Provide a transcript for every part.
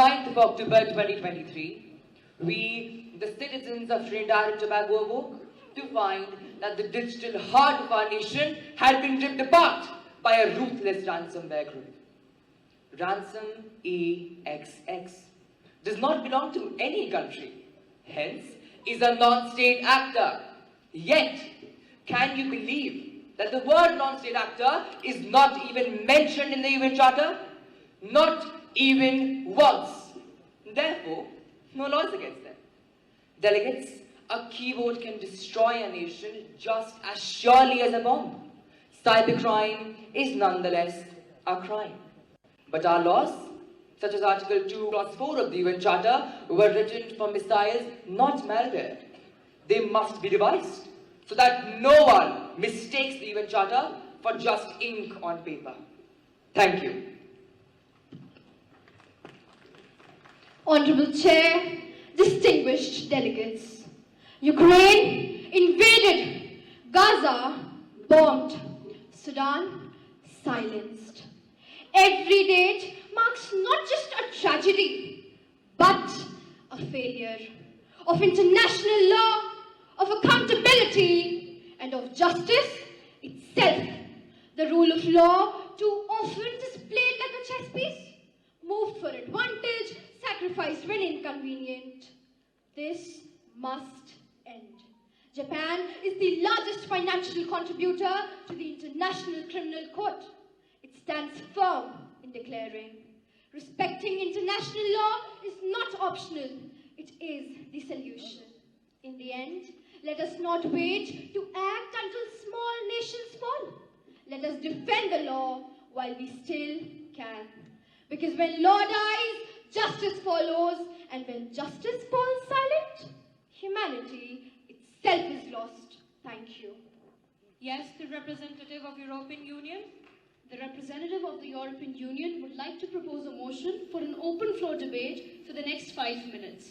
9th of October 2023, we, the citizens of Trinidad and Tobago, awoke to find that the digital heart of our nation had been ripped apart by a ruthless ransomware group. Ransom EXX does not belong to any country, hence is a non-state actor. Yet, can you believe that the word non-state actor is not even mentioned in the UN Charter? Not even once. Therefore, no laws against them. Delegates, a keyboard can destroy a nation just as surely as a bomb. Cybercrime is nonetheless a crime. But our laws, such as Article 2, Clause 4 of the UN Charter, were written for missiles, not malware. They must be revised so that no one mistakes the UN Charter for just ink on paper. Thank you. Honorable Chair, distinguished delegates, Ukraine invaded, Gaza bombed, Sudan silenced. Every date marks not just a tragedy, but a failure of international law, of accountability, and of justice itself. The rule of law, too often displayed like a chess piece, moved for advantage, sacrificed when inconvenient. This must end. Japan is the largest financial contributor to the International Criminal Court. It stands firm in declaring, respecting international law is not optional, it is the solution. In the end, let us not wait to act until small nations fall. Let us defend the law while we still can. Because when law dies, justice follows, and when justice falls silent, humanity itself is lost. Thank you. Yes, the representative of European Union. The representative of the European Union would like to propose a motion for an open floor debate for the next 5 minutes.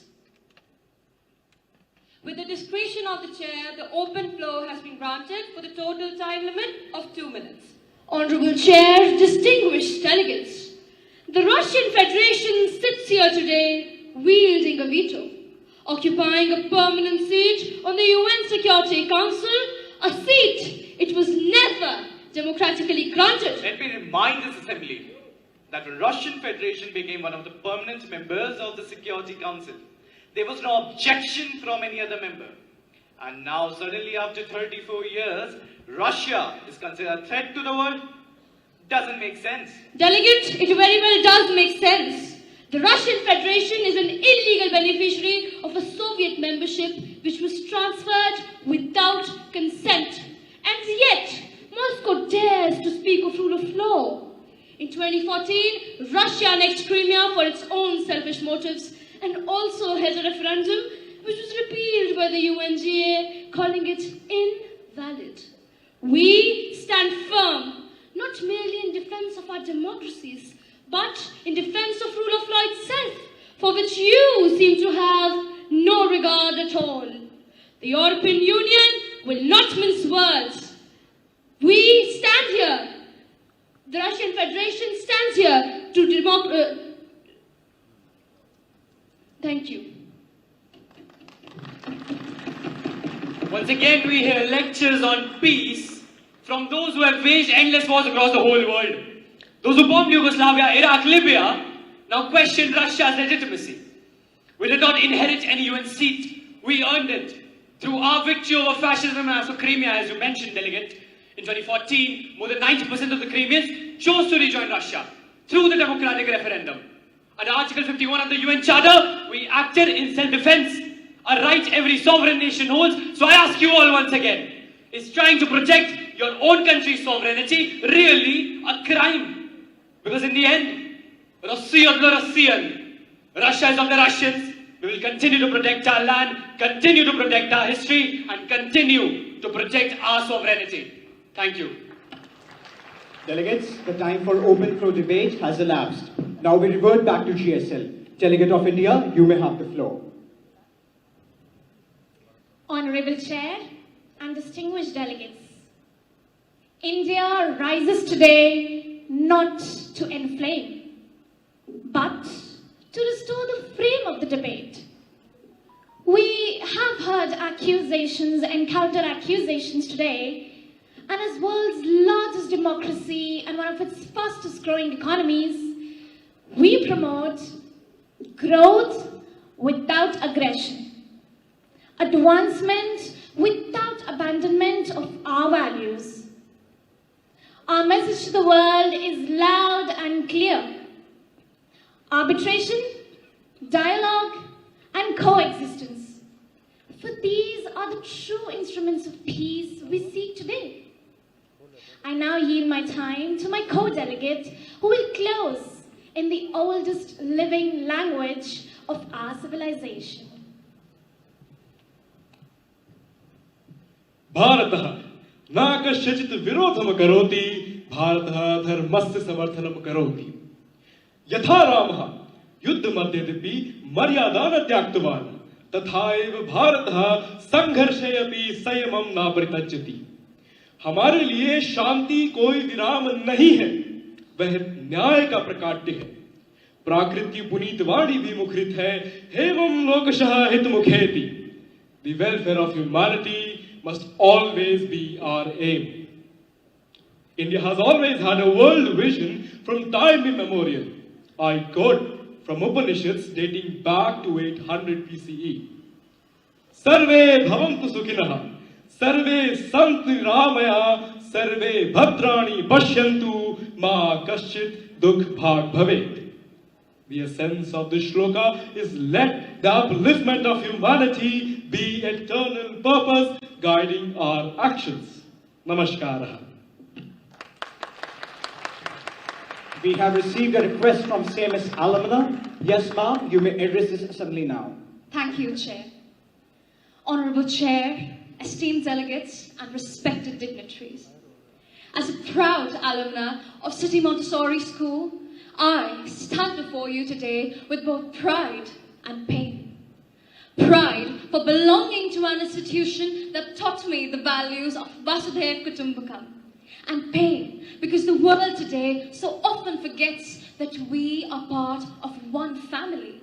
With the discretion of the chair, the open floor has been granted for the total time limit of 2 minutes. Honorable Chair, distinguished delegates, the Russian Federation sits here today wielding a veto, occupying a permanent seat on the UN Security Council, a seat it was never democratically granted. Let me remind this assembly that the Russian Federation became one of the permanent members of the Security Council. There was no objection from any other member. And now suddenly after 34 years, Russia is considered a threat to the world? Doesn't make sense. Delegate, it very well does make sense. The Russian Federation is an illegal beneficiary of a Soviet membership which was transferred without consent. And yet, Moscow dares to speak of rule of law. In 2014, Russia annexed Crimea for its own selfish motives and also held a referendum which was repealed by the UNGA, calling it invalid. We stand firm, not merely in defense of our democracies, but in defense of rule of law itself, for which you seem to have no regard at all. The European Union will not mince words. We stand here. The Russian Federation stands here to Thank you. Once again, we hear lectures on peace from those who have waged endless wars across the whole world. Those who bombed Yugoslavia, Iraq, Libya, now question Russia's legitimacy. We did not inherit any UN seat. We earned it through our victory over fascism and for Crimea, as you mentioned, delegate. In 2014, more than 90% of the Crimeans chose to rejoin Russia through the democratic referendum. Under Article 51 of the UN Charter, we acted in self-defense, a right every sovereign nation holds. So I ask you all once again, is trying to protect your own country's sovereignty really a crime? Because in the end, Russia is of the Russians. We will continue to protect our land, continue to protect our history, and continue to protect our sovereignty. Thank you. Delegates, the time for open floor debate has elapsed. Now we revert back to GSL. Delegate of India, you may have the floor. Honorable Chair and distinguished delegates, India rises today not to inflame, but to restore debate. We have heard accusations and counter-accusations today, and as world's largest democracy and one of its fastest growing economies, we promote growth without aggression, advancement without abandonment of our values. Our message to the world is loud and clear. Arbitration, dialogue, and coexistence. For these are the true instruments of peace we seek today. I now yield my time to my co-delegate, who will close in the oldest living language of our civilization. भारतः न कस्यचित् विरोधं करोति, भारतः धर्मस्य समर्थनं करोति. यथा रामः युद्धमध्येऽपि मर्यादां न त्याक्तवान्, तथा एव भारतः संघर्षे अपि संयमं न परित्यजति. हमारे लिए शांति कोई विराम नहीं है, वह न्याय का प्रकाट्य है. प्राकृति पुनीत वाणी भी मुखरित है, एवं लोकशः हितमुखेति. The welfare of humanity must always be our aim. India has always had a world vision from time immemorial. I quote from Upanishads dating back to 800 BCE. Sarve bhavantu sukhinah, sarve santu niramaya, sarve bhadrani pashyantu, ma kaschit dukh bhag bhavet. The essence of this shloka is let the upliftment of humanity be eternal purpose guiding our actions. Namaskara. We have received a request from CMS Alumna. Yes, ma'am, you may address this assembly now. Thank you, Chair. Honorable Chair, esteemed delegates, and respected dignitaries. As a proud alumna of City Montessori School, I stand before you today with both pride and pain. Pride for belonging to an institution that taught me the values of Vasudhaiva Kutumbakam. And pain because the world today so often forgets that we are part of one family.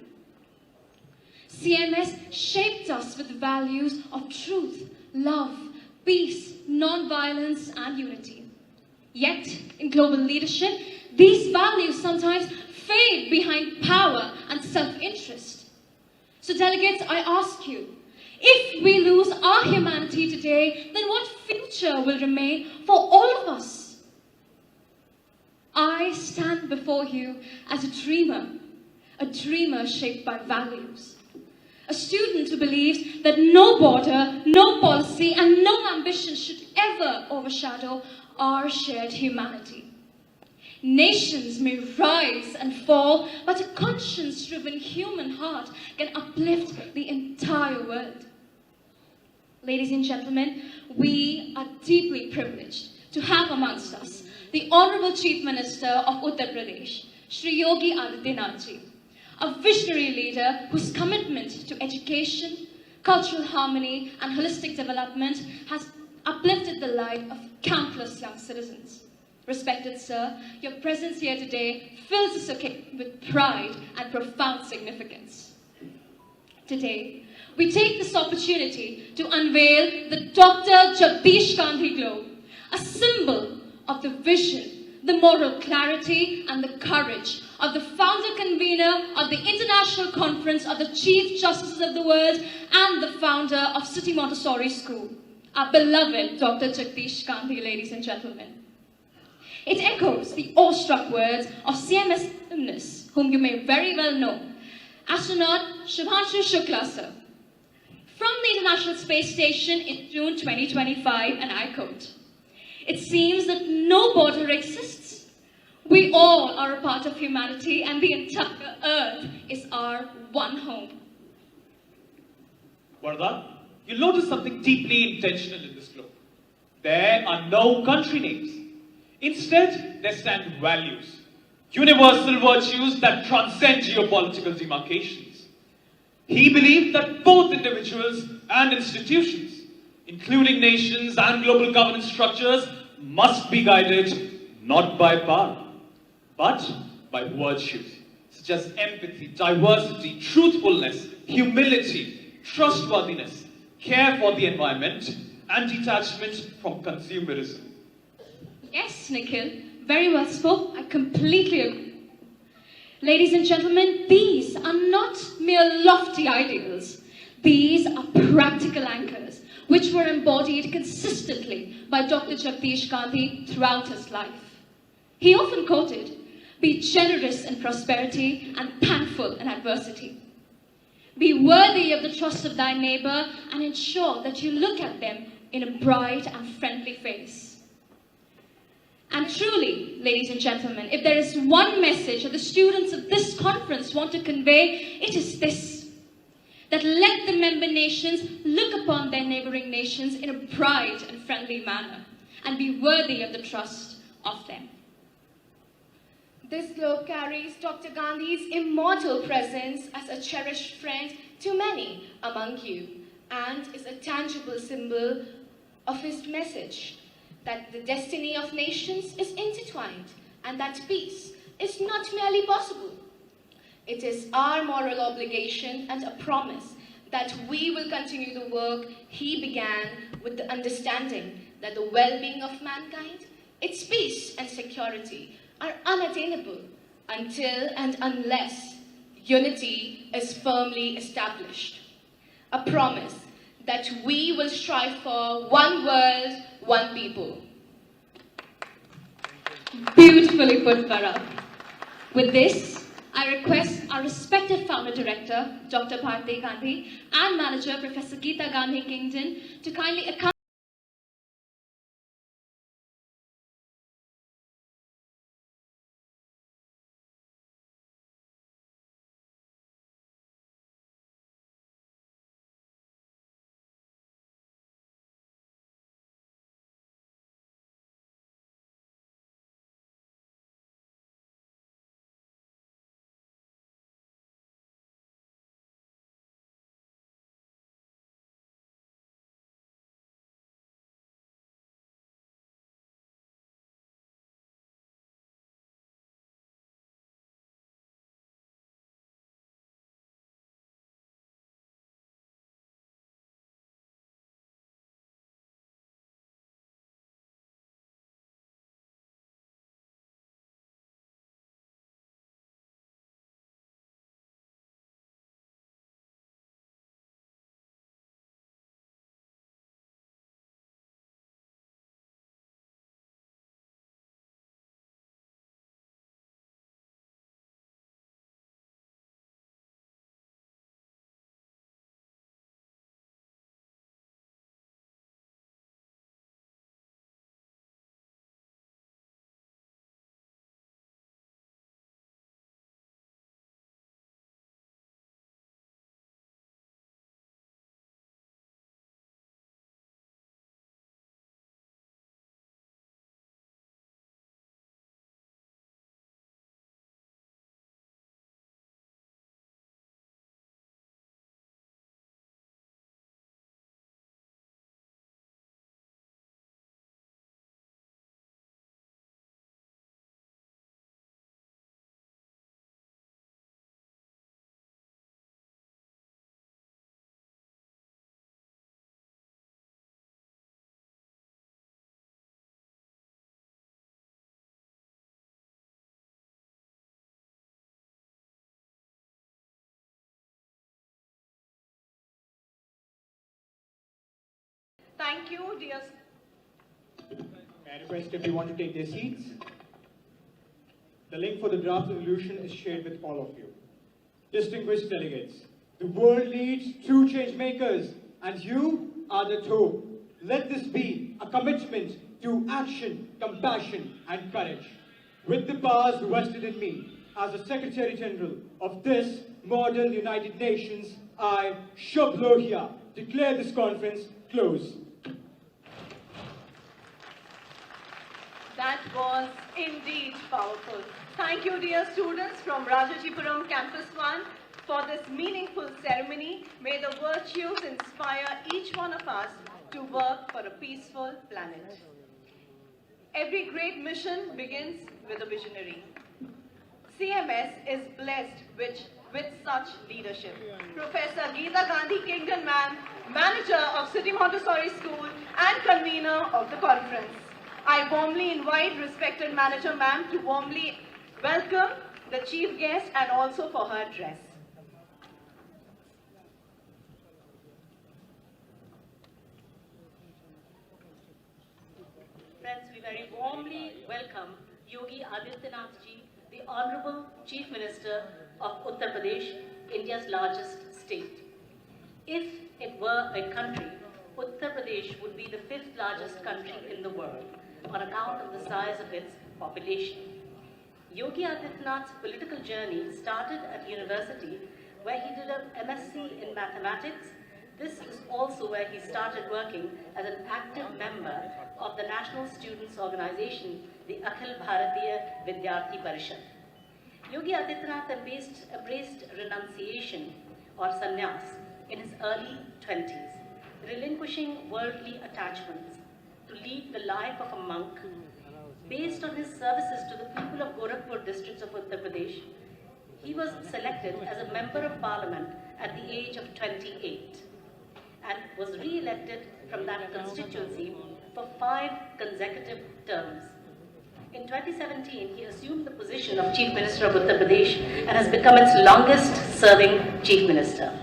CMS shaped us with the values of truth, love, peace, non-violence, and unity. Yet, in global leadership, these values sometimes fade behind power and self-interest. So delegates, I ask you, if we lose our humanity today, then what future will remain for all of us? I stand before you as a dreamer shaped by values. A student who believes that no border, no policy, and no ambition should ever overshadow our shared humanity. Nations may rise and fall, but a conscience-driven human heart can uplift the entire world. Ladies and gentlemen, we are deeply privileged to have amongst us the Honorable Chief Minister of Uttar Pradesh, Shri Yogi Adityanath ji, a visionary leader whose commitment to education, cultural harmony, and holistic development has uplifted the life of countless young citizens. Respected sir, your presence here today fills this occasion with pride and profound significance. Today, we take this opportunity to unveil the Dr. Jagdish Gandhi Globe, a symbol of the vision, the moral clarity, and the courage of the founder-convener of the International Conference of the Chief Justices of the World and the founder of City Montessori School, our beloved Dr. Jagdish Gandhi, ladies and gentlemen. It echoes the awestruck words of CMS alumnus, whom you may very well know, astronaut Shubhanshu Shukla, sir, from the International Space Station in June 2025, and I quote, "It seems that no border exists. We all are a part of humanity, and the entire earth is our one home." Vardhan, you'll notice something deeply intentional in this globe. There are no country names. Instead, there stand values, universal virtues that transcend geopolitical demarcations. He believed that both individuals and institutions, including nations and global governance structures, must be guided not by power, but by virtues, such just empathy, diversity, truthfulness, humility, trustworthiness, care for the environment, and detachment from consumerism. Yes, Nikhil, very well spoke. I completely agree. Ladies and gentlemen, these are not mere lofty ideals. These are practical anchors which were embodied consistently by Dr. Jagdish Gandhi throughout his life. He often quoted, "Be generous in prosperity and thankful in adversity. Be worthy of the trust of thy neighbor and ensure that you look at them in a bright and friendly face." And truly, ladies and gentlemen, if there is one message that the students of this conference want to convey, it is this: that let the member nations look upon their neighboring nations in a bright and friendly manner and be worthy of the trust of them. This globe carries Dr. Gandhi's immortal presence as a cherished friend to many among you and is a tangible symbol of his message that the destiny of nations is intertwined and that peace is not merely possible. It is our moral obligation and a promise that we will continue the work he began with the understanding that the well-being of mankind, its peace and security are unattainable until and unless unity is firmly established. A promise that we will strive for one world, one people. Beautifully put, Farah. With this, I request our respected founder director, Dr. Bharti Gandhi, and manager, Professor Geeta Gandhi Kington, to kindly accompany Thank you, dear. May I request everyone to take their seats? The link for the draft resolution is shared with all of you. Distinguished delegates, the world needs true change makers, and you are the two. Let this be a commitment to action, compassion, and courage. With the powers vested in me as the Secretary General of this modern United Nations, I, Shubh Lohia, declare this conference closed. That was indeed powerful. Thank you, dear students from Rajajipuram Campus 1, for this meaningful ceremony. May the virtues inspire each one of us to work for a peaceful planet. Every great mission begins with a visionary. CMS is blessed with such leadership. Professor Geeta Gandhi Kingdon ma'am, manager of City Montessori School and convener of the conference. I warmly invite respected manager ma'am to warmly welcome the chief guest and also for her address. Friends, we very warmly welcome Yogi Adityanath ji, the Honorable Chief Minister of Uttar Pradesh, India's largest state. If it were a country, Uttar Pradesh would be the 5th largest country in the world on account of the size of its population. Yogi Adityanath's political journey started at university where he did an MSc in mathematics. This is also where he started working as an active member of the National Students' Organization, the Akhil Bharatiya Vidyarthi Parishad. Yogi Adityanath embraced renunciation or sannyas in his early 20s, relinquishing worldly attachments to lead the life of a monk. Based on his services to the people of Gorakhpur districts of Uttar Pradesh, he was selected as a member of parliament at the age of 28 and was re-elected from that constituency for 5 consecutive terms. In 2017, he assumed the position of Chief Minister of Uttar Pradesh and has become its longest-serving Chief Minister.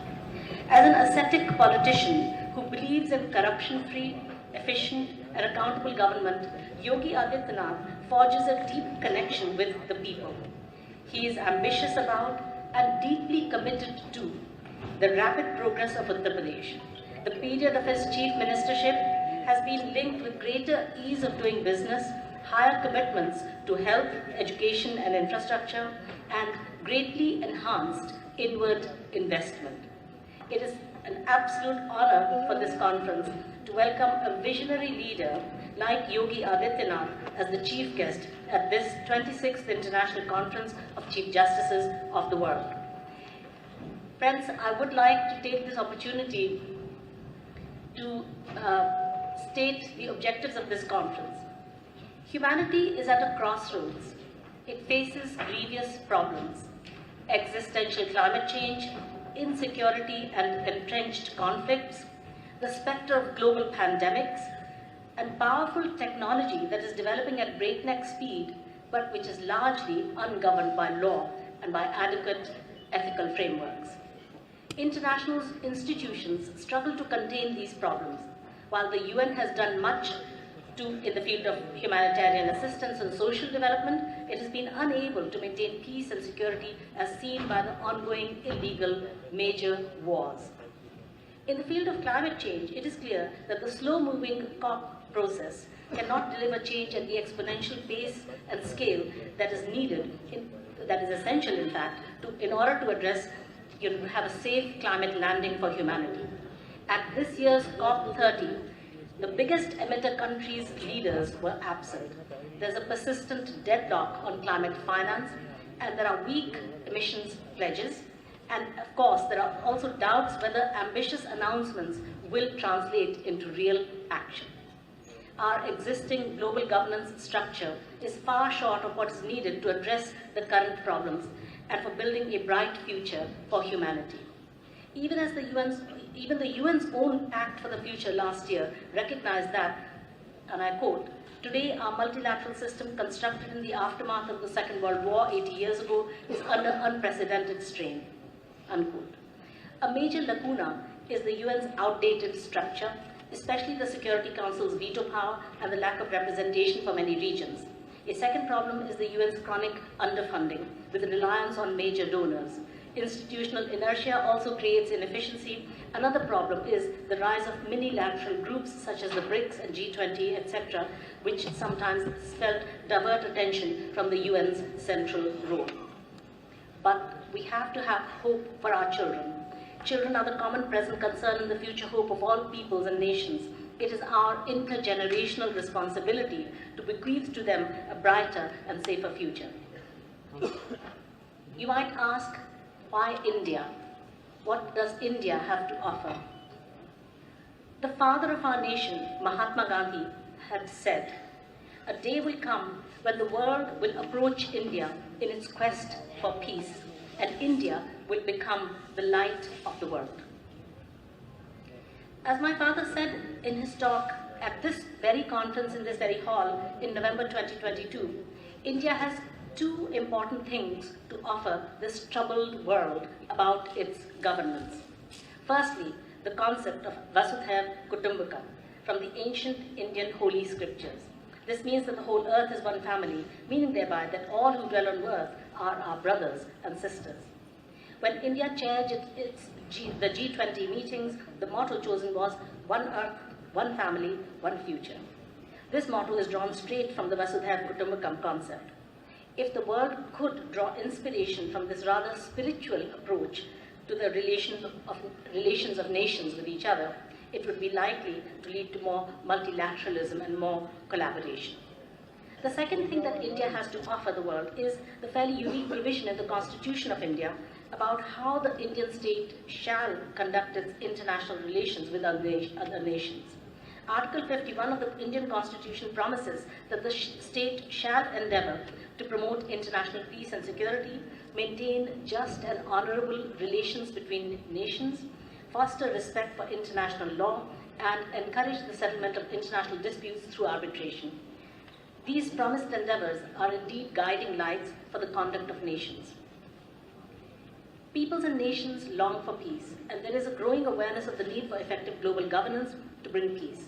As an ascetic politician who believes in corruption-free, efficient and accountable government, Yogi Adityanath forges a deep connection with the people. He is ambitious about and deeply committed to the rapid progress of Uttar Pradesh. The period of his chief ministership has been linked with greater ease of doing business, higher commitments to health, education and infrastructure, and greatly enhanced inward investment. It is an absolute honor for this conference to welcome a visionary leader like Yogi Adityanath as the chief guest at this 26th International Conference of Chief Justices of the World. Friends, I would like to take this opportunity to state the objectives of this conference. Humanity is at a crossroads. It faces grievous problems: existential climate change, insecurity and entrenched conflicts, the specter of global pandemics, and powerful technology that is developing at breakneck speed, but which is largely ungoverned by law and by adequate ethical frameworks. International institutions struggle to contain these problems. While the UN has done much in the field of humanitarian assistance and social development, it has been unable to maintain peace and security as seen by the ongoing illegal major wars. In the field of climate change, it is clear that the slow-moving COP process cannot deliver change at the exponential pace and scale that is needed, that is essential in fact, in order to address, have a safe climate landing for humanity. At this year's COP30, the biggest emitter countries' leaders were absent. There's a persistent deadlock on climate finance, and there are weak emissions pledges. And of course, there are also doubts whether ambitious announcements will translate into real action. Our existing global governance structure is far short of what is needed to address the current problems and for building a bright future for humanity. Even the UN's own Act for the Future last year recognized that, and I quote, "Today our multilateral system constructed in the aftermath of the Second World War 80 years ago is under unprecedented strain," unquote. A major lacuna is the UN's outdated structure, especially the Security Council's veto power and the lack of representation for many regions. A second problem is the UN's chronic underfunding with reliance on major donors. Institutional inertia also creates inefficiency. Another problem is the rise of minilateral groups such as the BRICS and G20, etc., which sometimes felt divert attention from the UN's central role. But we have to have hope for our children. Children are the common present concern and the future hope of all peoples and nations. It is our intergenerational responsibility to bequeath to them a brighter and safer future. You might ask, why India? What does India have to offer? The father of our nation, Mahatma Gandhi, had said, a day will come when the world will approach India in its quest for peace, and India will become the light of the world. As my father said in his talk at this very conference in this very hall in November 2022, India has two important things to offer this troubled world about its governance. Firstly, the concept of Vasudhaiva Kutumbakam from the ancient Indian holy scriptures. This means that the whole earth is one family, meaning thereby that all who dwell on earth are our brothers and sisters. When India chaired the G20 meetings, the motto chosen was one earth, one family, one future. This motto is drawn straight from the Vasudhaiva Kutumbakam concept. If the world could draw inspiration from this rather spiritual approach to the relations of nations with each other, it would be likely to lead to more multilateralism and more collaboration. The second thing that India has to offer the world is the fairly unique provision in the Constitution of India about how the Indian state shall conduct its international relations with other nations. Article 51 of the Indian Constitution promises that the state shall endeavour to promote international peace and security, maintain just and honourable relations between nations, foster respect for international law, and encourage the settlement of international disputes through arbitration. These promised endeavours are indeed guiding lights for the conduct of nations. Peoples and nations long for peace, and there is a growing awareness of the need for effective global governance to bring peace.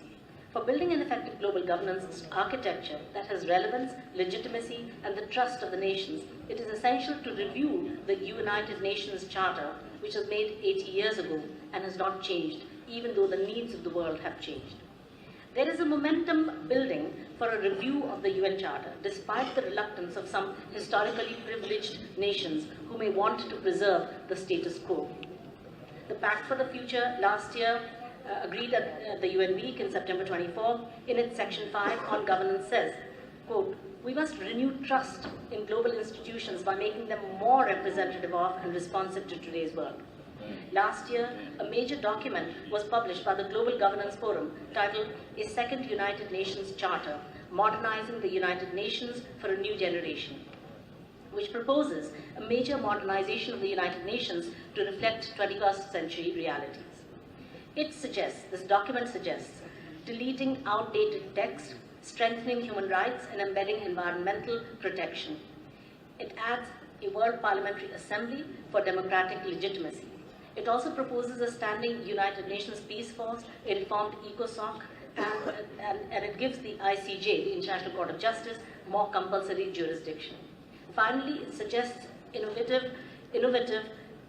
For building an effective global governance architecture that has relevance, legitimacy, and the trust of the nations, it is essential to review the United Nations Charter, which was made 80 years ago and has not changed, even though the needs of the world have changed. There is a momentum building for a review of the UN Charter, despite the reluctance of some historically privileged nations who may want to preserve the status quo. The Pact for the Future last year agreed at the UN Week in September 24, in its Section 5 on governance says, quote, "We must renew trust in global institutions by making them more representative of and responsive to today's world." Last year, a major document was published by the Global Governance Forum titled A Second United Nations Charter, Modernizing the United Nations for a New Generation, which proposes a major modernization of the United Nations to reflect 21st century realities. This document suggests deleting outdated text, strengthening human rights, and embedding environmental protection. It adds a World Parliamentary Assembly for democratic legitimacy. It also proposes a standing United Nations Peace Force, a reformed ECOSOC, and it gives the ICJ, the International Court of Justice, more compulsory jurisdiction. Finally, it suggests innovative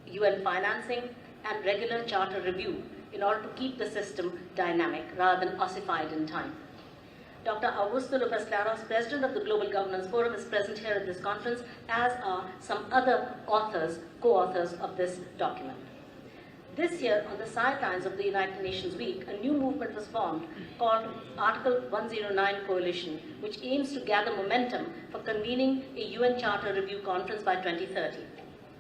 UN financing and regular charter review in order to keep the system dynamic rather than ossified in time. Dr. Augusto Lopez Claros, President of the Global Governance Forum, is present here at this conference, as are some other co-authors of this document. This year, on the sidelines of the United Nations Week, a new movement was formed called Article 109 Coalition, which aims to gather momentum for convening a UN Charter Review Conference by 2030.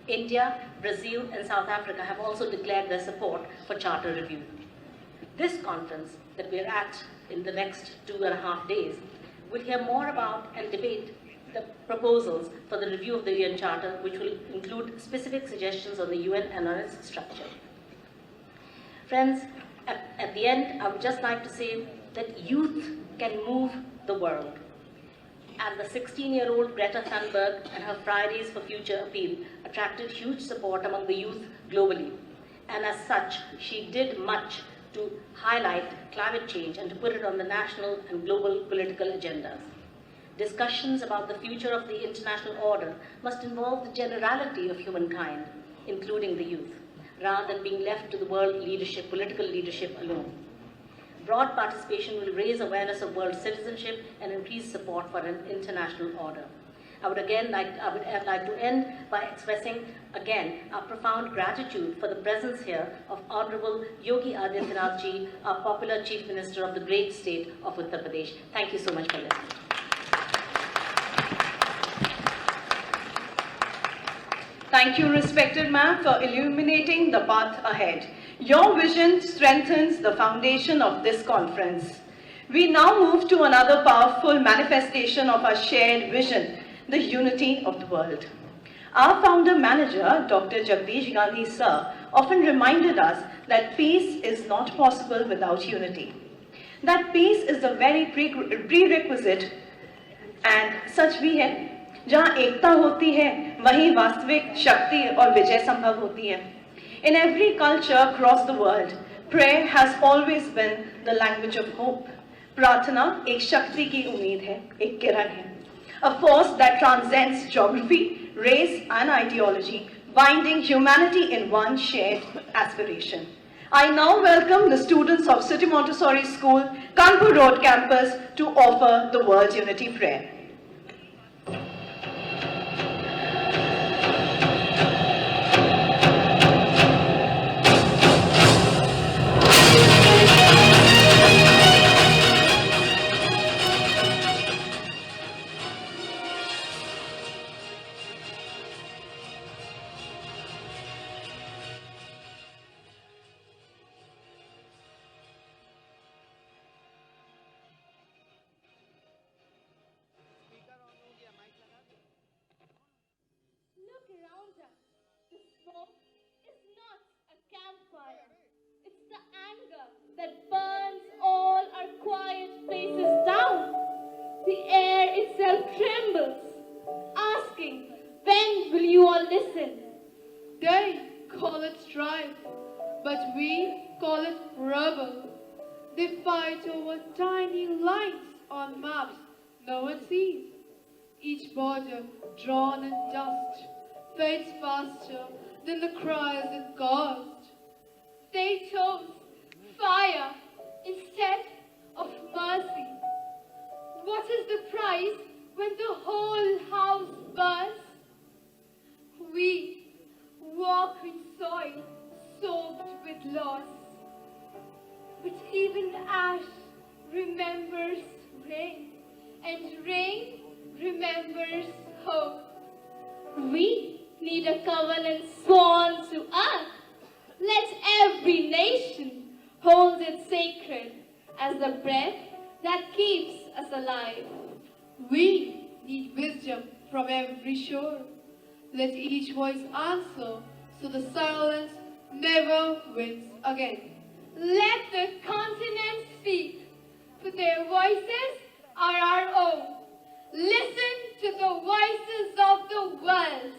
India, Brazil, and South Africa have also declared their support for Charter Review. This conference that we're at in the next 2.5 days will hear more about and debate the proposals for the review of the UN Charter, which will include specific suggestions on the UN and on its structure. Friends, at the end, I would just like to say that youth can move the world. And the 16-year-old Greta Thunberg and her Fridays for Future appeal attracted huge support among the youth globally. And as such, she did much to highlight climate change and to put it on the national and global political agendas. Discussions about the future of the international order must involve the generality of humankind, including the youth, rather than being left to the world leadership, political leadership alone. Broad participation will raise awareness of world citizenship and increase support for an international order. I would like to end by expressing again our profound gratitude for the presence here of Honorable Yogi Adityanath Ji, our popular Chief Minister of the great state of Uttar Pradesh. Thank you so much for listening. Thank you, respected ma'am, for illuminating the path ahead. Your vision strengthens the foundation of this conference. We now move to another powerful manifestation of our shared vision, the unity of the world. Our founder manager, Dr. Jagdish Gandhi Sir, often reminded us that peace is not possible without unity. That peace is the very prerequisite and सच भी है, जहाँ एकता होती है वहीं वास्तविक शक्ति और विजय संभव होती है. In every culture across the world, prayer has always been the language of hope. प्रार्थना एक शक्ति की उम्मीद है, एक किरण है. A force that transcends geography, race and ideology, binding humanity in one shared aspiration. I now welcome the students of City Montessori School, Kanpur Road campus to offer the World Unity Prayer. Look around us. The smoke is not a campfire. It's the anger that burns all our quiet places down. The air itself trembles, asking, when will you all listen? They call it strife, but we call it rebel. They fight over tiny lines on maps no one sees. Each border drawn in dust fades faster than the cries it caused. They chose fire instead of mercy. What is the price when the whole house burns? We walk in soil soaked with loss. But even ash remembers rain, and rain remembers hope. We need a covenant sworn to earth. Let every nation hold it sacred as the breath that keeps us alive. We need wisdom from every shore. Let each voice answer so the silence never wins again. Let the continents speak, for their voices are our own. Listen to the voices of the world.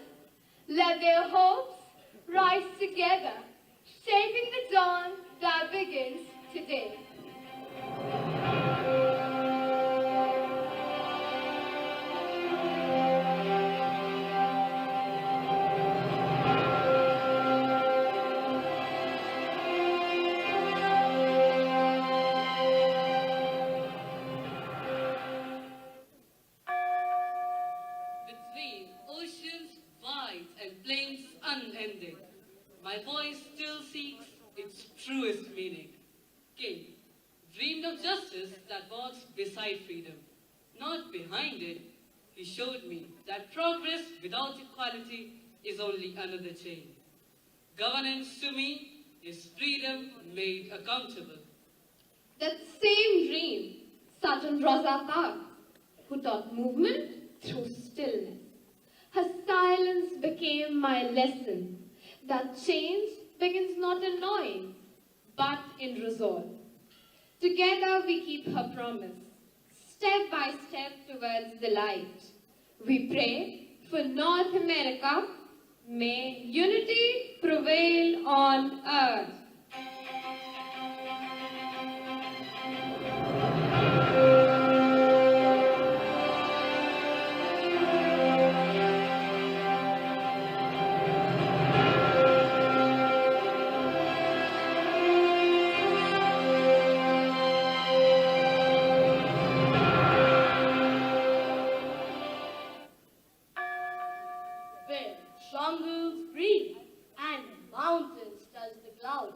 Let their hopes rise together, shaping the dawn that begins today. Between oceans wide and plains unending, my voice still seeks its truest meaning. King dreamed of justice that walks beside freedom, not behind it. He showed me that progress without equality is only another chain. Governance to me is freedom made accountable. That same dream, Sergeant Rosa Parks, who taught movement through stillness. Her silence became my lesson, that change begins not in noise, but in resolve. Together we keep her promise, step by step towards the light. We pray for North America, may unity prevail on earth. Where jungles breathe and mountains touch the cloud,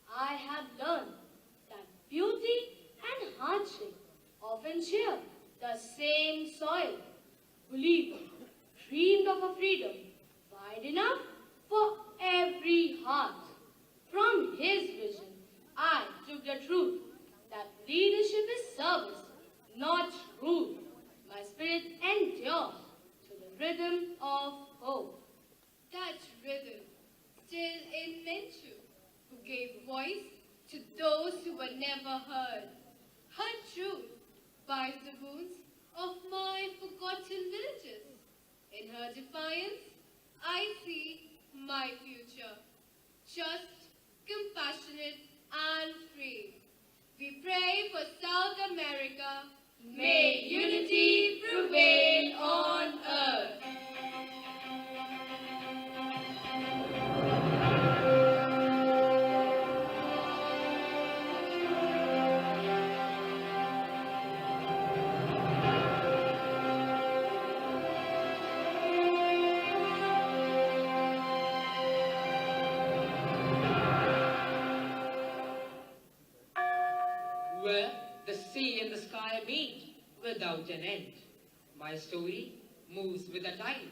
I have learned that beauty and hardship often share the same soil. Gulliver dreamed of a freedom wide enough for every heart. From his vision, I took the truth that leadership is service, not rule. My spirit endures to the rhythm of hope. That rhythm still in Menchu, who gave voice to those who were never heard. Her truth buys the wounds of my forgotten villages. In her defiance, I see my future. Just, compassionate, and free. We pray for South America. May unity prevail on earth. Where the sea and the sky meet without an end. My story moves with the tide.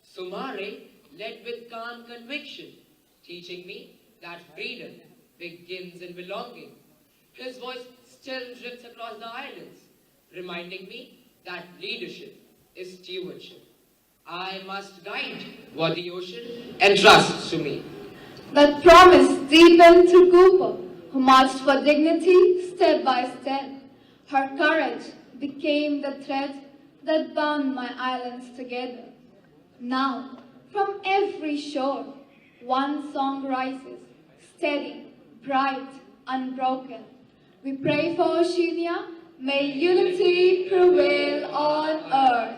Sumare led with calm conviction, teaching me that freedom begins in belonging. His voice still drifts across the islands, reminding me that leadership is stewardship. I must guide what the ocean entrusts to me. That promise deepened through Cooper, who marched for dignity step by step. Her courage became the thread that bound my islands together. Now, from every shore, one song rises, steady, bright, unbroken. We pray for Oceania, may unity prevail on earth.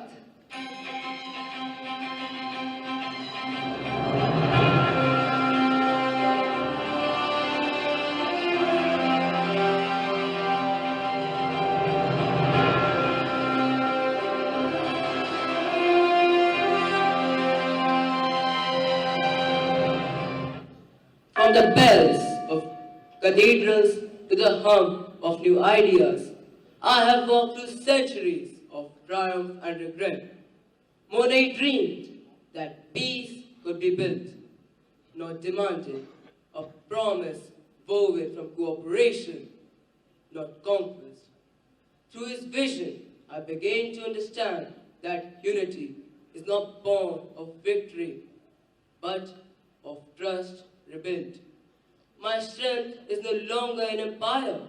From the bells of cathedrals to the hum of new ideas, I have walked through centuries of triumph and regret. Monet dreamed that peace could be built, not demanded, a promise woven from cooperation, not conquest. Through his vision, I began to understand that unity is not born of victory, but of trust rebuilt. My strength is no longer in empire,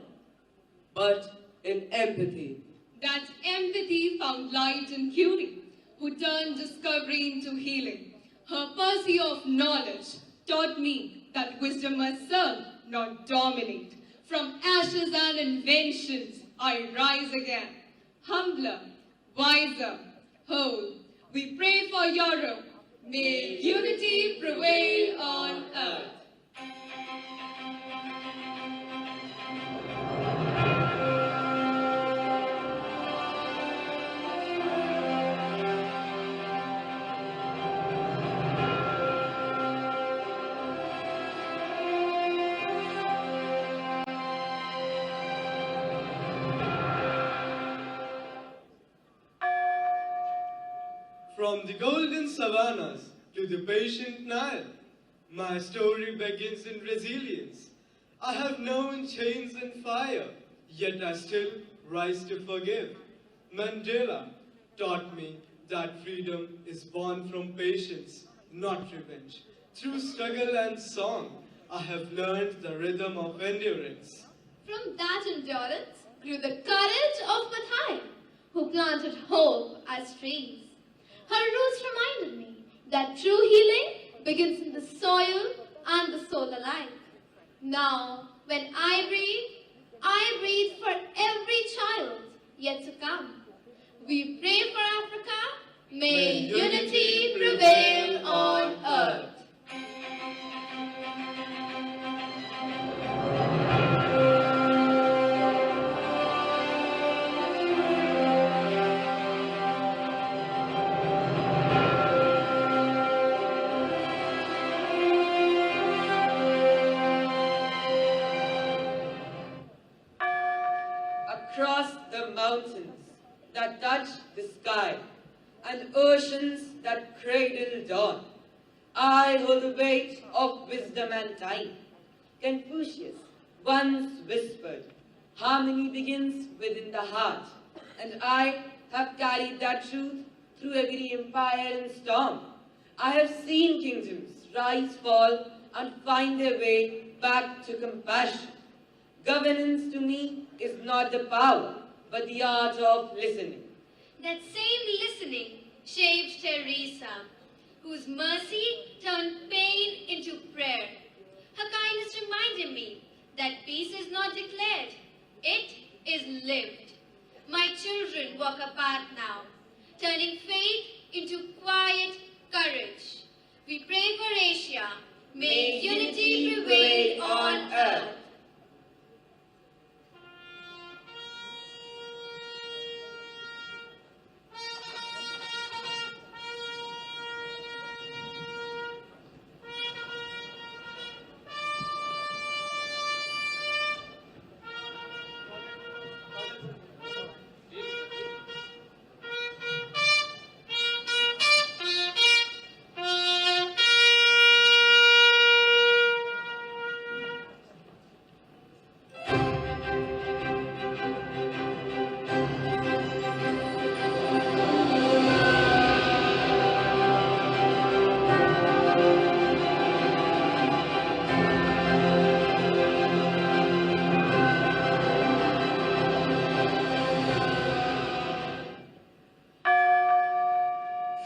but in empathy. That empathy found light in Curie, who turned discovery into healing. Her pursuit of knowledge taught me that wisdom must serve, not dominate. From ashes and inventions, I rise again, humbler, wiser, whole. We pray for Europe. May unity prevail on earth. From the golden savannas to the patient Nile, my story begins in resilience. I have known chains and fire, yet I still rise to forgive. Mandela taught me that freedom is born from patience, not revenge. Through struggle and song, I have learned the rhythm of endurance. From that endurance grew the courage of Mathai, who planted hope as trees. Her roots reminded me that true healing begins in the soil and the soul alike. Now, when I breathe for every child yet to come. We pray for Africa, may unity prevail on earth. Across the mountains that touch the sky and oceans that cradle dawn, I hold the weight of wisdom and time. Confucius once whispered, Harmony begins within the heart, and I have carried that truth through every empire and storm. I have seen kingdoms rise, fall, and find their way back to compassion. Governance to me is not the power, but the art of listening. That same listening shaped Teresa, whose mercy turned pain into prayer. Her kindness reminded me that peace is not declared, it is lived. My children walk apart now, turning faith into quiet courage. We pray for Asia. May unity prevail on earth.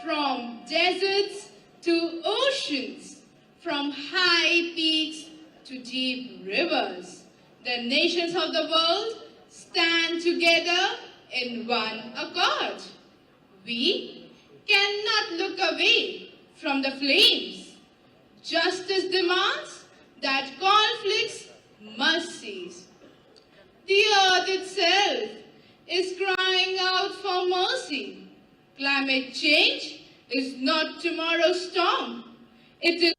From deserts to oceans, from high peaks to deep rivers, the nations of the world stand together in one accord. We cannot look away from the flames. Justice demands that conflicts must cease. The earth itself is crying out for mercy. Climate change is not tomorrow's storm. It is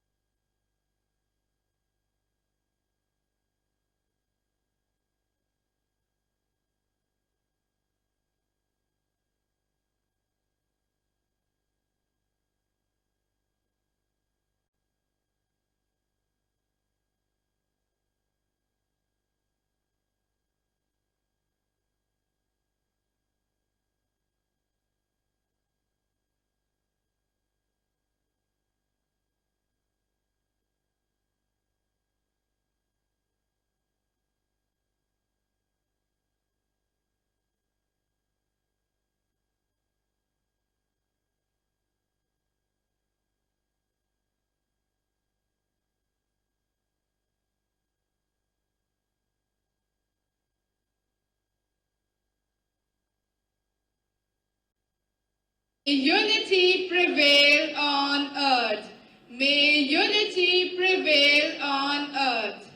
unity prevail on earth. May unity prevail on earth.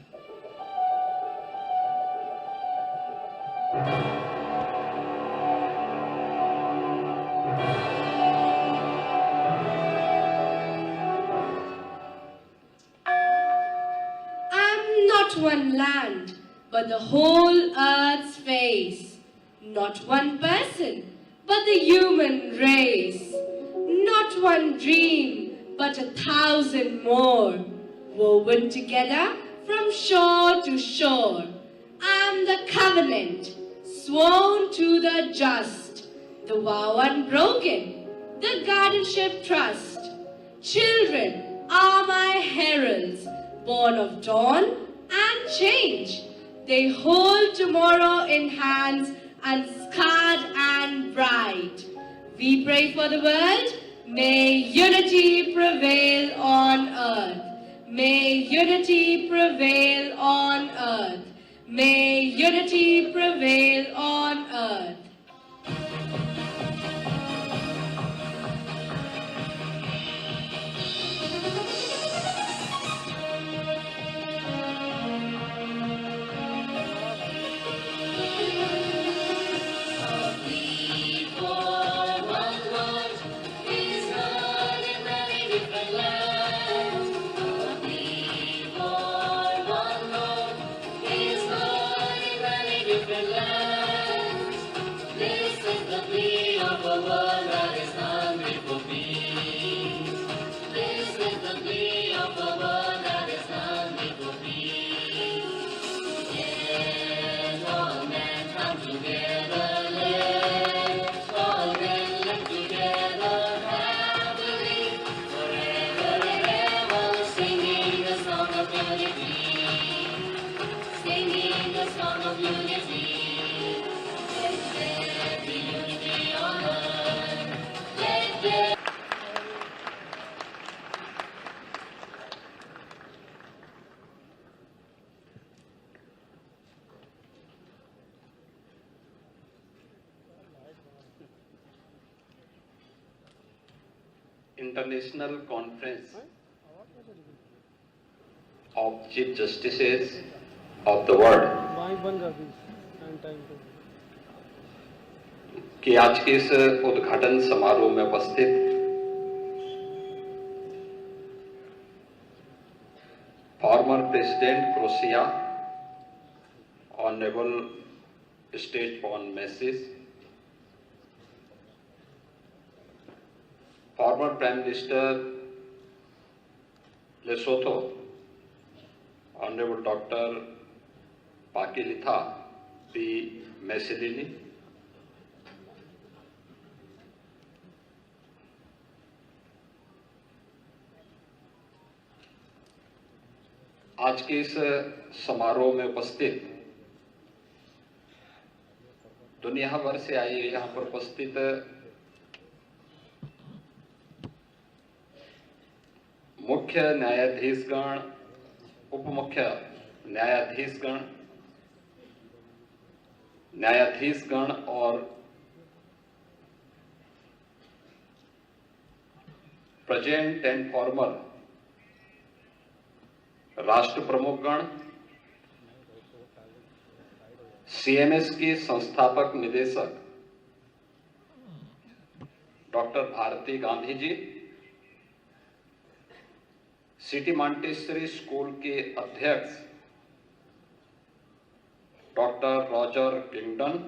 I'm not one land, but the whole earth's face. Not one person, but the human race. Not one dream, but 1,000 more. Woven together from shore to shore. I'm the covenant, sworn to the just. The vow unbroken, the guardianship trust. Children are my heralds, born of dawn and change. They hold tomorrow in hands, unscarred and bright. We pray for the world. May unity prevail on earth. May unity prevail on earth. May unity prevail on earth. Different lands. International Conference of Chief Justices of the World कि आज के इस उद्घाटन समारोह में उपस्थित former president Croatia honourable Stjepan Mesic, former Prime Minister Lesotho, Honorable Dr. Pakilitha P. Meselini, आज के इस समारोह में उपस्थित दुनिया भर से आए यहाँ पर उपस्थित मुख्य न्यायाधीशगण, उप मुख्य न्यायाधीशगण, न्यायाधीशगण और प्रेजेंट एंड फॉर्मर राष्ट्र प्रमुखगण, सीएमएस की संस्थापक निदेशक doctor Bharti Gandhi ji, city Montessori school के अध्यक्ष डॉक्टर रॉजर किंगडन,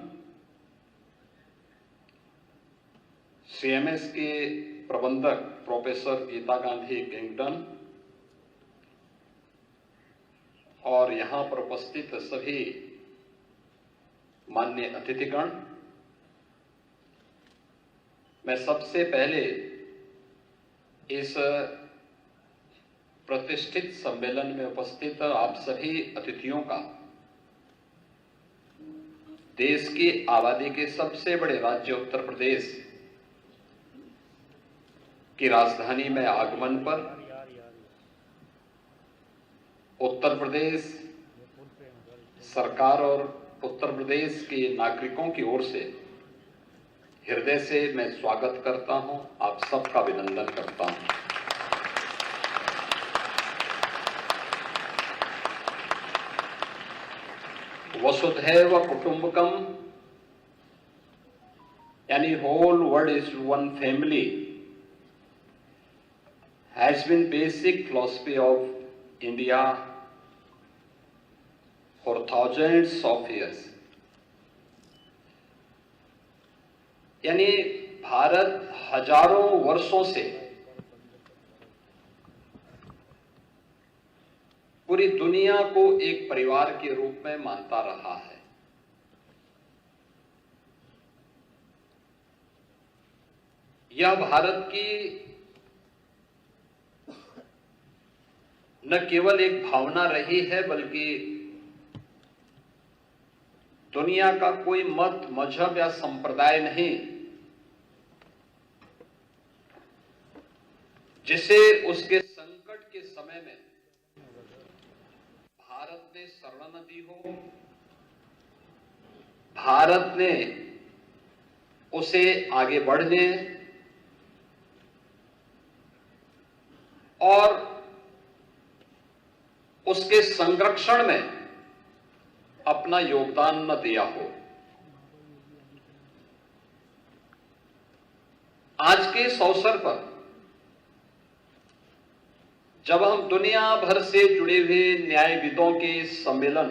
सीएमएस के प्रबंधक प्रोफेसर गीता गांधी किंगडन और यहां पर उपस्थित सभी माननीय अतिथिगण, मैं सबसे पहले इस प्रतिष्ठित सम्मेलन में उपस्थित आप सभी अतिथियों का देश की आबादी के सबसे बड़े राज्य उत्तर प्रदेश की राजधानी में आगमन पर उत्तर प्रदेश सरकार और उत्तर प्रदेश के नागरिकों की ओर से हृदय से मैं स्वागत करता हूं, आप सबका अभिनंदन करता हूं। वसुधैव कुटुंबकम यानी whole world is one family has been basic philosophy of India for thousands of years. यानी भारत हजारों वर्षों से पूरी दुनिया को एक परिवार के रूप में मानता रहा है। यह भारत की न केवल एक भावना रही है बल्कि दुनिया का कोई मत, मजहब या संप्रदाय नहीं जिसे उसके संकट के समय में भारत ने शरण न दी हो, भारत ने उसे आगे बढ़ने और उसके संरक्षण में अपना योगदान न दिया हो। आज के इस अवसर पर जब हम दुनिया भर से जुड़े हुए न्यायविदों के सम्मेलन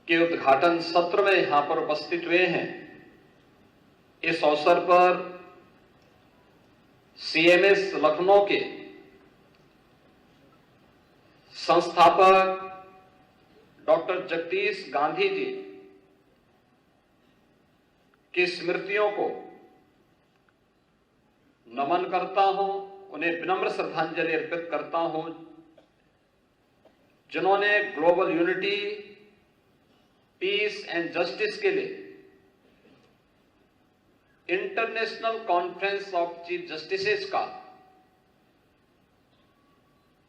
के उद्घाटन सत्र में यहां पर उपस्थित हुए हैं, इस अवसर पर सीएमएस लखनऊ के संस्थापक डॉक्टर जगदीश गांधी जी की स्मृतियों को नमन करता हूं, उन्हें विनम्र श्रद्धांजलि अर्पित करता हूं जिन्होंने global unity, peace and justice के लिए international conference of chief justices का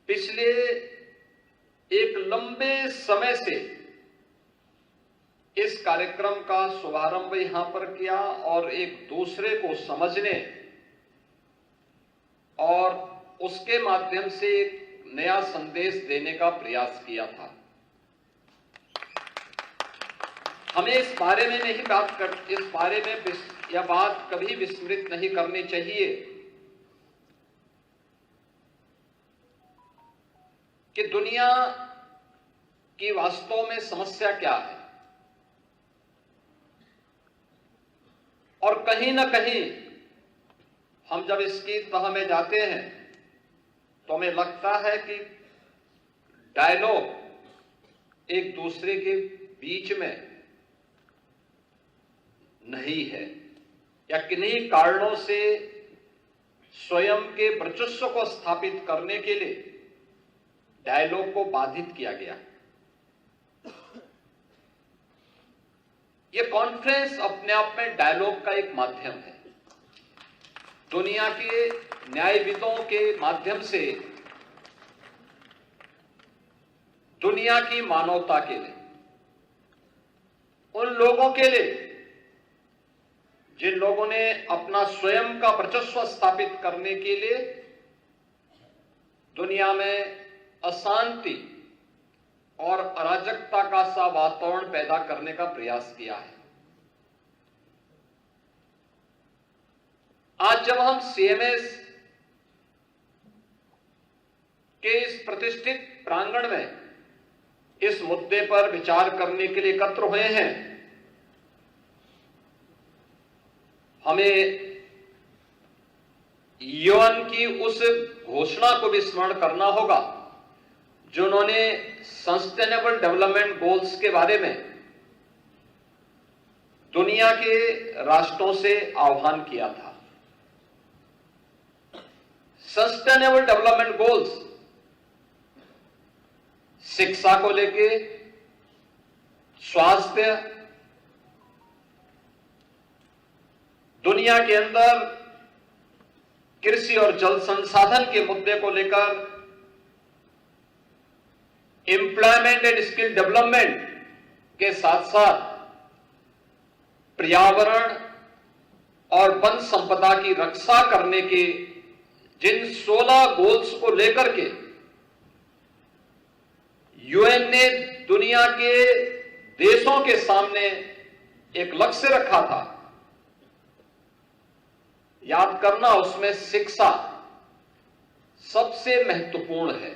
पिछले एक लंबे समय से इस कार्यक्रम का शुभारंभ यहां पर किया और एक दूसरे को समझने और उसके माध्यम से एक नया संदेश देने का प्रयास किया था। हमें इस बारे में यह बात कभी विस्मृत नहीं करनी चाहिए कि दुनिया की वास्तव में समस्या क्या है, और कहीं ना कहीं हम जब इसकी तह में जाते हैं तो हमें लगता है कि डायलॉग एक दूसरे के बीच में नहीं है, या किन्हीं कारणों से स्वयं के वर्चस्व को स्थापित करने के लिए डायलॉग को बाधित किया गया। यह कॉन्फ्रेंस अपने आप में डायलॉग का एक माध्यम है। दुनिया के न्यायविदों के माध्यम से दुनिया की मानवता के लिए, उन लोगों के लिए जिन लोगों ने अपना स्वयं का वर्चस्व स्थापित करने के लिए दुनिया में अशांति और अराजकता का सा वातावरण पैदा करने का प्रयास किया है। आज जब हम सीएमएस के इस प्रतिष्ठित प्रांगण में इस मुद्दे पर विचार करने के लिए एकत्र हुए हैं, हमें यूएन की उस घोषणा को भी स्मरण करना होगा जिन्होंने सस्टेनेबल डेवलपमेंट गोल्स के बारे में दुनिया के राष्ट्रों से आह्वान किया था। सस्टेनेबल डेवलपमेंट गोल्स शिक्षा को लेके, स्वास्थ्य, दुनिया के अंदर कृषि और जल संसाधन के मुद्दे को लेकर, एम्प्लॉयमेंट एंड स्किल डेवलपमेंट के साथ साथ पर्यावरण और वन संपदा की रक्षा करने के जिन 16 गोल्स को लेकर के यूएन ने दुनिया के देशों के सामने एक लक्ष्य रखा था, याद करना उसमें शिक्षा सबसे महत्वपूर्ण है।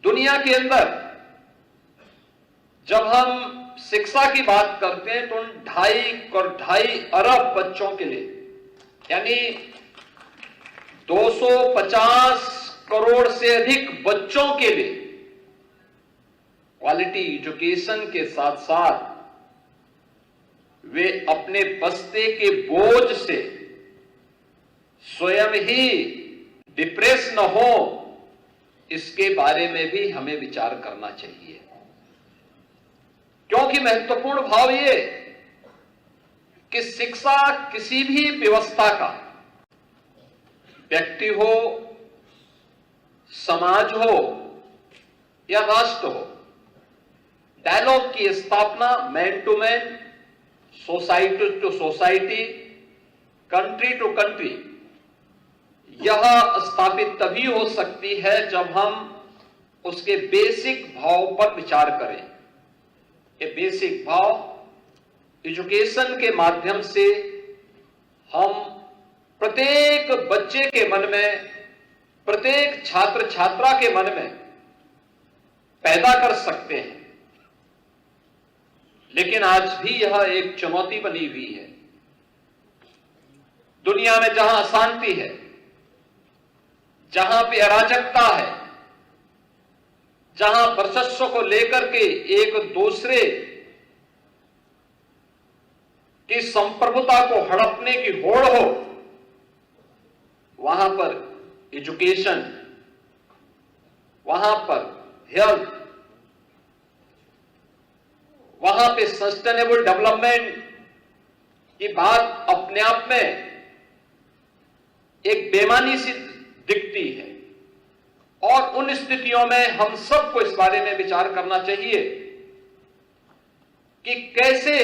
दुनिया के अंदर जब हम शिक्षा की बात करते हैं तो उन 2.5 अरब बच्चों के लिए, यानी 250 करोड़ से अधिक बच्चों के लिए क्वालिटी एजुकेशन के साथ साथ वे अपने बस्ते के बोझ से स्वयं ही डिप्रेस न हो, इसके बारे में भी हमें विचार करना चाहिए। क्योंकि महत्वपूर्ण भाव ये कि शिक्षा किसी भी व्यवस्था का, व्यक्ति हो, समाज हो या राष्ट्र हो, डायलॉग की स्थापना man to man, society to society, country to country, यह स्थापित तभी हो सकती है जब हम उसके बेसिक भाव पर विचार करें। ये बेसिक भाव एजुकेशन के माध्यम से हम प्रत्येक बच्चे के मन में, प्रत्येक छात्र छात्रा के मन में पैदा कर सकते हैं। लेकिन आज भी यह एक चुनौती बनी हुई है। दुनिया में जहां अशांति है, जहां पे अराजकता है, जहां वर्चस्व को लेकर के एक दूसरे की संप्रभुता को हड़पने की होड़ हो, वहां पर एजुकेशन वहां पर हेल्थ, वहां पे सस्टेनेबल डेवलपमेंट की बात अपने आप में एक बेमानी सी दिखती है। और उन स्थितियों में हम सबको इस बारे में विचार करना चाहिए कि कैसे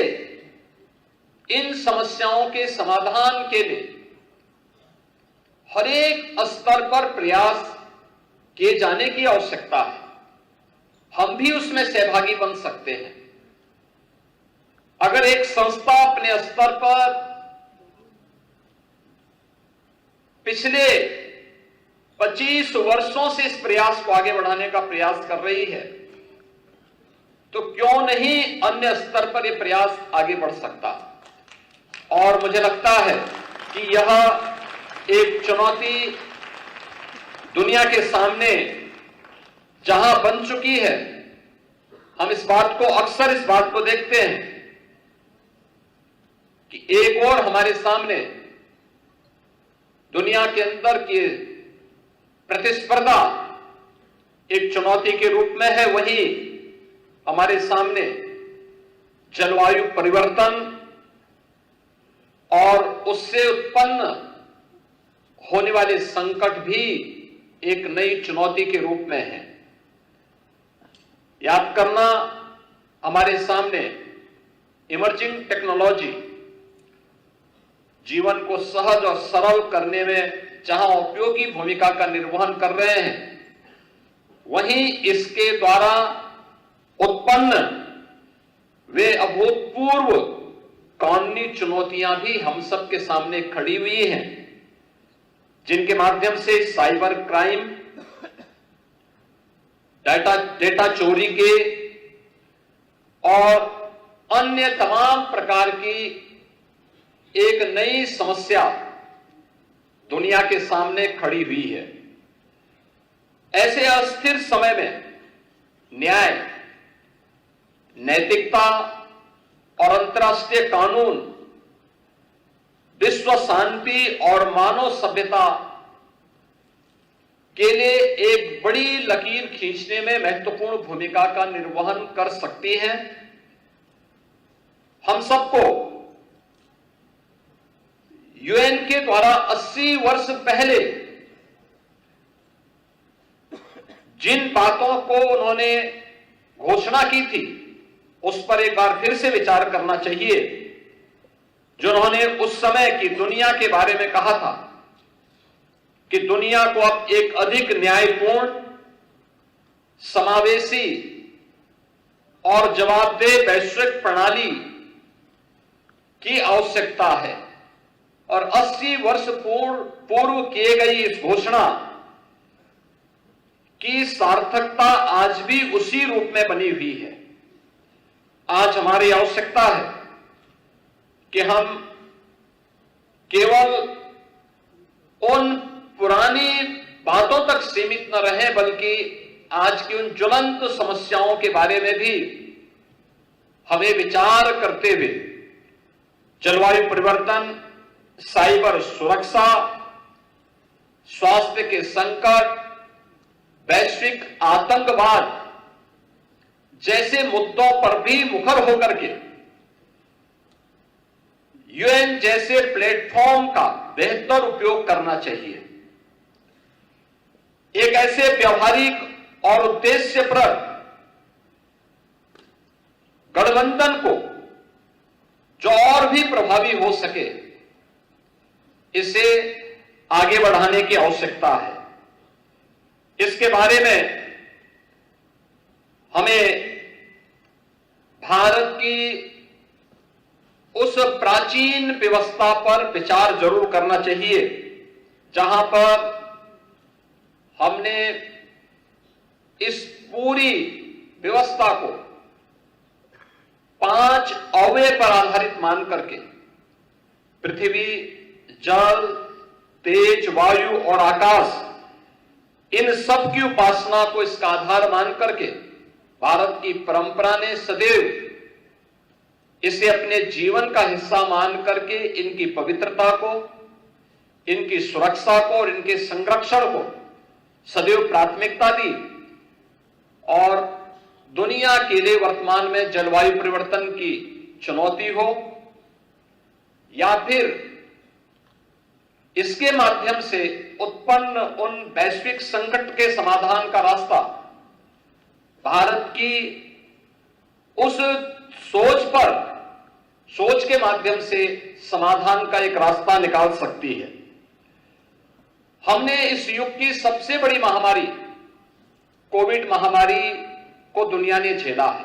इन समस्याओं के समाधान के लिए हर एक स्तर पर प्रयास किए जाने की आवश्यकता है। हम भी उसमें सहभागी बन सकते हैं। अगर एक संस्था अपने स्तर पर पिछले 25 वर्षों से इस प्रयास को आगे बढ़ाने का प्रयास कर रही है, तो क्यों नहीं अन्य स्तर पर यह प्रयास आगे बढ़ सकता। और मुझे लगता है कि यह एक चुनौती दुनिया के सामने जहां बन चुकी है। हम अक्सर इस बात को देखते हैं कि एक और हमारे सामने दुनिया के अंदर की प्रतिस्पर्धा एक चुनौती के रूप में है, वही हमारे सामने जलवायु परिवर्तन और उससे उत्पन्न होने वाले संकट भी एक नई चुनौती के रूप में है। याद करना, हमारे सामने इमर्जिंग टेक्नोलॉजी जीवन को सहज और सरल करने में जहां उपयोगी भूमिका का निर्वहन कर रहे हैं, वहीं इसके द्वारा उत्पन्न वे अभूतपूर्व कानूनी चुनौतियां भी हम सबके सामने खड़ी हुई हैं, जिनके माध्यम से साइबर क्राइम, डेटा चोरी के और अन्य तमाम प्रकार की एक नई समस्या दुनिया के सामने खड़ी हुई है। ऐसे अस्थिर समय में न्याय, नैतिकता और अंतर्राष्ट्रीय कानून विश्व शांति और मानव सभ्यता के लिए एक बड़ी लकीर खींचने में महत्वपूर्ण भूमिका का निर्वहन कर सकती है। हम सबको यूएन के द्वारा 80 वर्ष पहले जिन बातों को उन्होंने घोषणा की थी, उस पर एक बार फिर से विचार करना चाहिए, जो उन्होंने उस समय की दुनिया के बारे में कहा था कि दुनिया को अब एक अधिक न्यायपूर्ण, समावेशी और जवाबदेह वैश्विक प्रणाली की आवश्यकता है। और 80 वर्ष पूर्व किए गई इस घोषणा की सार्थकता आज भी उसी रूप में बनी हुई है। आज हमारी आवश्यकता है कि हम केवल उन पुरानी बातों तक सीमित न रहें, बल्कि आज की उन ज्वलंत समस्याओं के बारे में भी हमें विचार करते हुए जलवायु परिवर्तन, साइबर सुरक्षा, स्वास्थ्य के संकट, वैश्विक आतंकवाद जैसे मुद्दों पर भी मुखर होकर के यूएन जैसे प्लेटफॉर्म का बेहतर उपयोग करना चाहिए। एक ऐसे व्यवहारिक और उद्देश्यप्रद गठबंधन को जो और भी प्रभावी हो सके, इसे आगे बढ़ाने की आवश्यकता है। इसके बारे में हमें भारत की उस प्राचीन व्यवस्था पर विचार जरूर करना चाहिए, जहां पर हमने इस पूरी व्यवस्था को 5 अवयव पर आधारित मान करके पृथ्वी, जल, तेज, वायु और आकाश, इन सब की उपासना को इसका आधार मान करके भारत की परंपरा ने सदैव इसे अपने जीवन का हिस्सा मान करके इनकी पवित्रता को, इनकी सुरक्षा को और इनके संरक्षण को सदैव प्राथमिकता दी। और दुनिया के लिए वर्तमान में जलवायु परिवर्तन की चुनौती हो, या फिर इसके माध्यम से उत्पन्न उन वैश्विक संकट के समाधान का रास्ता भारत की उस सोच के माध्यम से समाधान का एक रास्ता निकाल सकती है। हमने इस युग की सबसे बड़ी महामारी कोविड महामारी को दुनिया ने झेला है।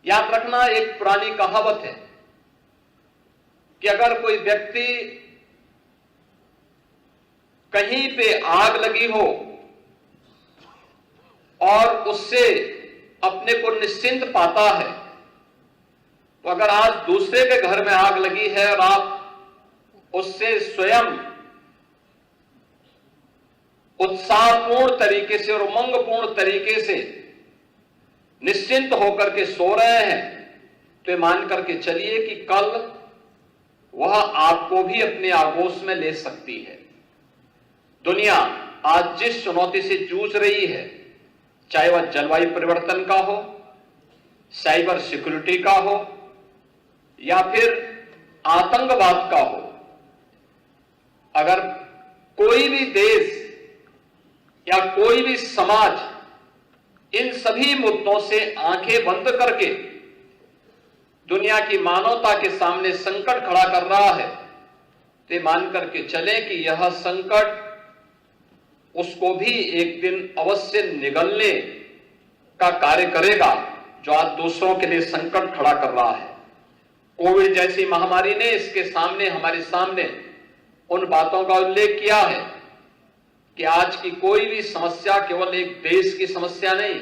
याद रखना, एक पुरानी कहावत है कि अगर कोई व्यक्ति कहीं पे आग लगी हो और उससे अपने को निश्चिंत पाता है, तो अगर आज दूसरे के घर में आग लगी है और आप उससे स्वयं उत्साहपूर्ण तरीके से और उमंगपूर्ण तरीके से निश्चिंत होकर के सो रहे हैं, तो मान करके चलिए कि कल वह आपको भी अपने आगोश में ले सकती है। दुनिया आज जिस चुनौती से जूझ रही है, चाहे वह जलवायु परिवर्तन का हो, साइबर सिक्योरिटी का हो, या फिर आतंकवाद का हो, अगर कोई भी देश या कोई भी समाज इन सभी मुद्दों से आंखें बंद करके दुनिया की मानवता के सामने संकट खड़ा कर रहा है, तो मान करके चले कि यह संकट उसको भी एक दिन अवश्य निगलने का कार्य करेगा, जो आज दूसरों के लिए संकट खड़ा कर रहा है। कोविड जैसी महामारी ने इसके सामने, हमारे सामने उन बातों का उल्लेख किया है कि आज की कोई भी समस्या केवल एक देश की समस्या नहीं,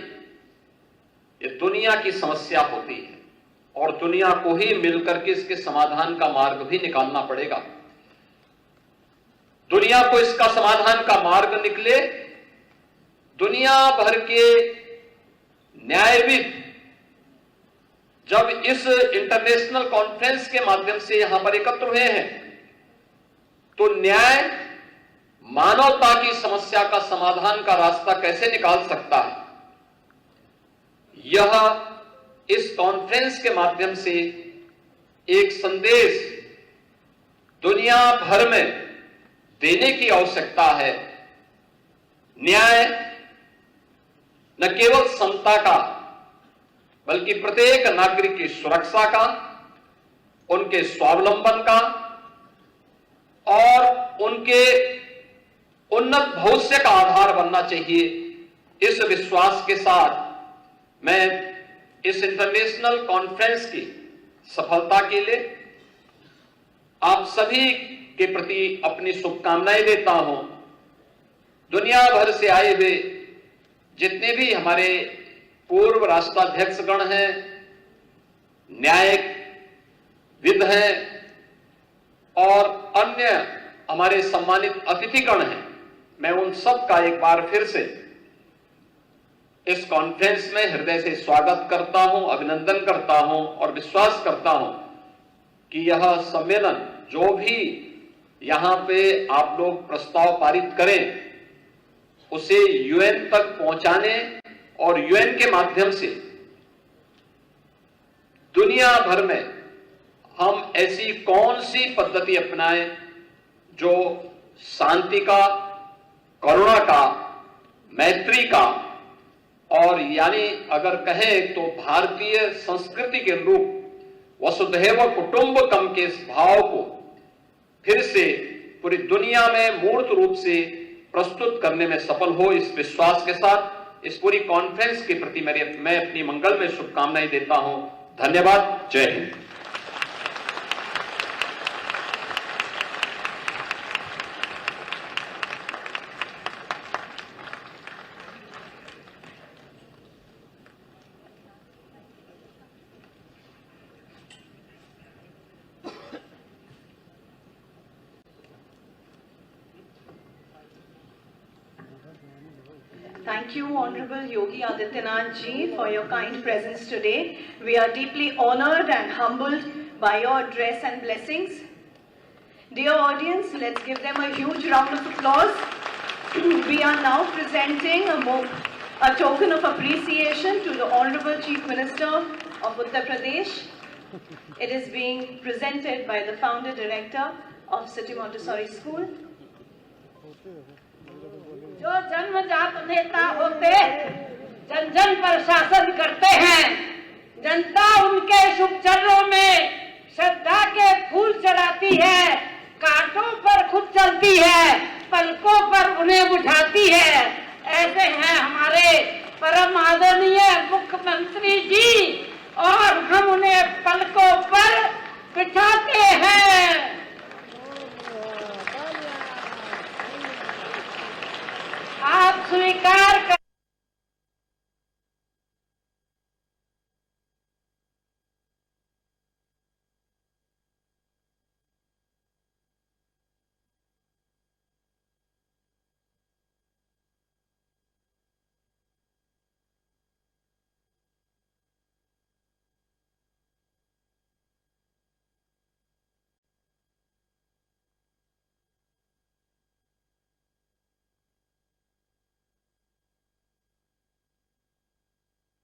ये दुनिया की समस्या होती है और दुनिया को ही मिलकर के इसके समाधान का मार्ग भी निकालना पड़ेगा। दुनिया को इसका समाधान का मार्ग निकले, दुनिया भर के न्यायविद जब इस इंटरनेशनल कॉन्फ्रेंस के माध्यम से यहां पर एकत्र हुए हैं, तो न्याय मानवता की समस्या का समाधान का रास्ता कैसे निकाल सकता है, यह इस कॉन्फ्रेंस के माध्यम से एक संदेश दुनिया भर में देने की आवश्यकता है। न्याय न केवल समता का, बल्कि प्रत्येक नागरिक की सुरक्षा का, उनके स्वावलंबन का और उनके उन्नत भविष्य का आधार बनना चाहिए। इस विश्वास के साथ मैं इस इंटरनेशनल कॉन्फ्रेंस की सफलता के लिए आप सभी के प्रति अपनी शुभकामनाएं देता हूं। दुनिया भर से आए हुए जितने भी हमारे पूर्व राष्ट्राध्यक्षगण हैं, न्यायविद हैं और अन्य हमारे सम्मानित अतिथिगण हैं, मैं उन सब का एक बार फिर से इस कॉन्फ्रेंस में हृदय से स्वागत करता हूं, अभिनंदन करता हूं और विश्वास करता हूं कि यह सम्मेलन जो भी यहां पे आप लोग प्रस्ताव पारित करें, उसे यूएन तक पहुंचाने और यूएन के माध्यम से दुनिया भर में हम ऐसी कौन सी पद्धति अपनाएं जो शांति का, करुणा का, मैत्री का और यानी अगर कहें तो भारतीय संस्कृति के अनुरूप वसुधैव कुटुंबकम के इस भाव को फिर से पूरी दुनिया में मूर्त रूप से प्रस्तुत करने में सफल हो। इस विश्वास के साथ इस पूरी कॉन्फ्रेंस के प्रति मैं अपनी मंगल में शुभकामनाएं देता हूं। धन्यवाद। जय Hind. Thank you, Honorable Yogi Adityanath ji, for your kind presence today. We are deeply honored and humbled by your address and blessings. Dear audience, let's give them a huge round of applause. We are now presenting a A token of appreciation to the Honorable Chief Minister of Uttar Pradesh. It is being presented by the founder director of City Montessori School. जो जन्मजात नेता होते जन जन पर शासन करते हैं, जनता उनके शुभ चरणों में श्रद्धा के फूल चढ़ाती है, कांटों पर खुद चलती है, पलकों पर उन्हें उठाती है। ऐसे हैं हमारे परम आदरणीय मुख्यमंत्री जी और हम उन्हें पलकों पर बिठाते हैं। आप स्वीकार कर